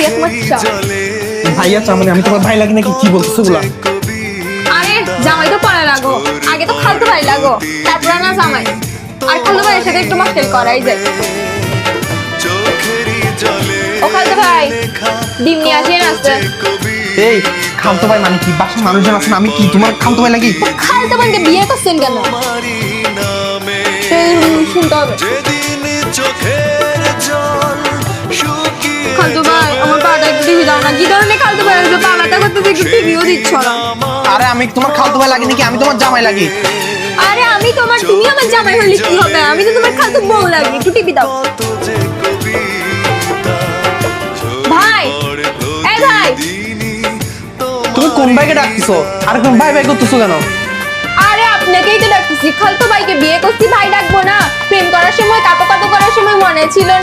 ভাইয়া তোমার চাও। ভাইয়া চা মানে আমি তোমার ভাই লাগি নাকি? কি বলতেছো গুলা? আরে জামাই তো পরে লাগো, আগে তো খালতো ভাই লাগো, তারপর না জামাই। আর খালতো ভাইয়ের সাথে একটু মস্কারি করাই যায়। ও খালতো ভাই, ডিম নিয়ে আসেন আসতে। এই খালতো ভাই মানে কি? বাসার মানুষজন আছে না, আমি কি তোমার খালতো ভাই লাগি? খালতো বোনকে বিয়ে করছেন কেন? শুনতে হবে। খালতো ভাই আমার পাটা একটু টিভি দাও না। কি ধরনের খালতো ভাই আছে, পা ব্যথা করতেছে, একটু টিভিও দিচ্ছ না। আরে আমি তোমার খালতো ভাই লাগি নাকি? আমি তোমার জামাই লাগি। আরে আমি তোমার, তুমি আমার জামাই হলে কি হবে? আমি তো তোমার খালতো বউ লাগি, একটু টিভি দাও। ভাই, এই ভাই, তুমি কোন ভাইকে ডাকতেছো? আর কোন ভাই ভাই করতেছো কেন? আরে আপনাকেই তো ডাকতেছি। খালতো ভাইকে বিয়ে করছি, ভাই ডাকবো না? প্রেম করার সময়, কাতো কাতো করার সময় মনে ছিল না?